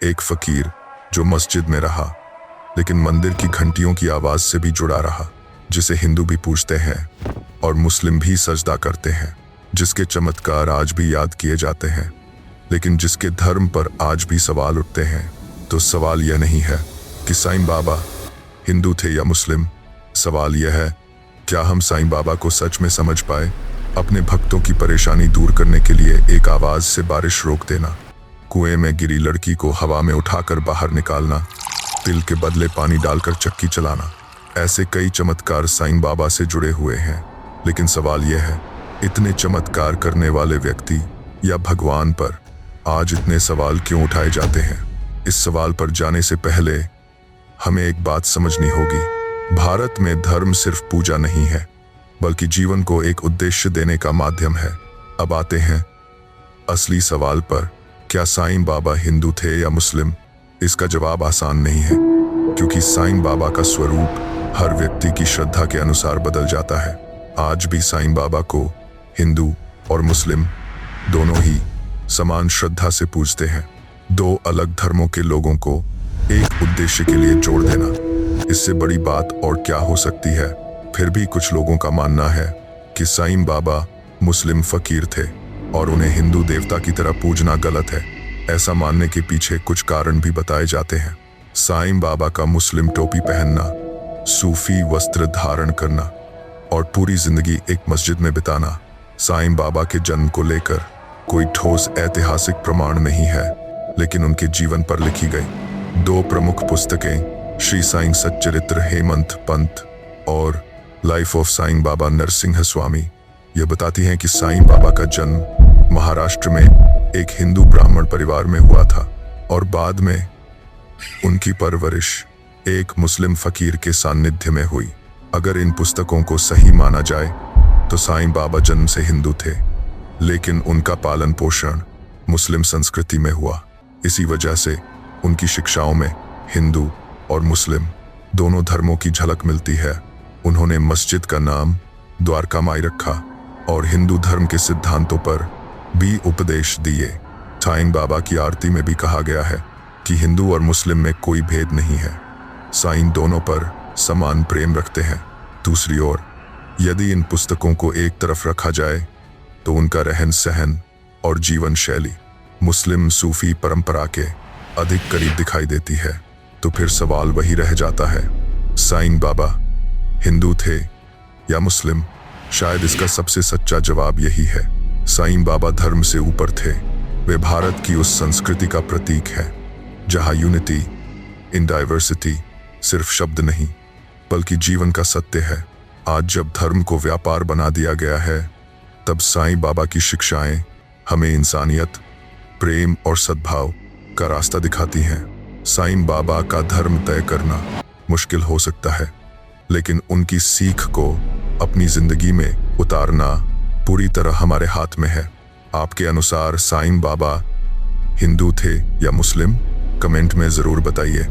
एक फकीर जो मस्जिद में रहा लेकिन मंदिर की घंटियों की आवाज से भी जुड़ा रहा, जिसे हिंदू भी पूजते हैं और मुस्लिम भी सजदा करते हैं, जिसके चमत्कार आज भी याद किए जाते हैं, लेकिन जिसके धर्म पर आज भी सवाल उठते हैं। तो सवाल यह नहीं है कि साईं बाबा हिंदू थे या मुस्लिम। सवाल यह है, क्या हम साईं बाबा को सच में समझ पाए? अपने भक्तों की परेशानी दूर करने के लिए एक आवाज से बारिश रोक देना, कुएं में गिरी लड़की को हवा में उठाकर बाहर निकालना, तिल के बदले पानी डालकर चक्की चलाना, ऐसे कई चमत्कार साईं बाबा से जुड़े हुए हैं। लेकिन सवाल यह है, इतने चमत्कार करने वाले व्यक्ति या भगवान पर आज इतने सवाल क्यों उठाए जाते हैं? इस सवाल पर जाने से पहले हमें एक बात समझनी होगी। भारत में धर्म सिर्फ पूजा नहीं है, बल्कि जीवन को एक उद्देश्य देने का माध्यम है। अब आते हैं असली सवाल पर, क्या साईं बाबा हिंदू थे या मुस्लिम? इसका जवाब आसान नहीं है, क्योंकि साईं बाबा का स्वरूप हर व्यक्ति की श्रद्धा के अनुसार बदल जाता है। आज भी साईं बाबा को हिंदू और मुस्लिम दोनों ही समान श्रद्धा से पूजते हैं। दो अलग धर्मों के लोगों को एक उद्देश्य के लिए जोड़ देना, इससे बड़ी बात और क्या हो सकती है? फिर भी कुछ लोगों का मानना है कि साईं बाबा मुस्लिम फकीर थे और उन्हें हिंदू देवता की तरह पूजना गलत है। ऐसा मानने के पीछे कुछ कारण भी बताए जाते हैं। साईं बाबा का मुस्लिम टोपी पहनना, सूफी वस्त्र धारण करना और पूरी जिंदगी एक मस्जिद में बिताना साईं बाबा के जन्म को लेकर कोई ठोस ऐतिहासिक प्रमाण नहीं है, लेकिन उनके जीवन पर लिखी गई दो प्रमुख पुस्तकें, श्री साईं सच्चरित्र हेमंत पंत और लाइफ ऑफ साईं बाबा नरसिंह स्वामी, यह बताती हैं कि साईं बाबा का जन्म महाराष्ट्र में एक हिंदू ब्राह्मण परिवार में हुआ था और बाद में उनकी परवरिश एक मुस्लिम फकीर के सानिध्य में हुई। अगर इन पुस्तकों को सही माना जाए तो साईं बाबा जन्म से हिंदू थे, लेकिन उनका पालन पोषण मुस्लिम संस्कृति में हुआ। इसी वजह से उनकी शिक्षाओं में हिंदू और मुस्लिम दोनों धर्मों की झलक मिलती है। उन्होंने मस्जिद का नाम द्वारका माई रखा और हिंदू धर्म के सिद्धांतों पर भी उपदेश दिए। साईं बाबा की आरती में भी कहा गया है कि हिंदू और मुस्लिम में कोई भेद नहीं है, साईं दोनों पर समान प्रेम रखते हैं। दूसरी ओर, यदि इन पुस्तकों को एक तरफ रखा जाए तो उनका रहन सहन और जीवन शैली मुस्लिम सूफी परंपरा के अधिक करीब दिखाई देती है। तो फिर सवाल वही रह जाता है, साईं बाबा हिंदू थे या मुस्लिम? शायद इसका सबसे सच्चा जवाब यही है, साईं बाबा धर्म से ऊपर थे। वे भारत की उस संस्कृति का प्रतीक है जहां यूनिटी इन डाइवर्सिटी सिर्फ शब्द नहीं बल्कि जीवन का सत्य है। आज जब धर्म को व्यापार बना दिया गया है, तब साईं बाबा की शिक्षाएं हमें इंसानियत, प्रेम और सद्भाव का रास्ता दिखाती हैं। साईं बाबा का धर्म तय करना मुश्किल हो सकता है, लेकिन उनकी सीख को अपनी जिंदगी में उतारना पूरी तरह हमारे हाथ में है। आपके अनुसार साईं बाबा हिंदू थे या मुस्लिम? कमेंट में जरूर बताइए।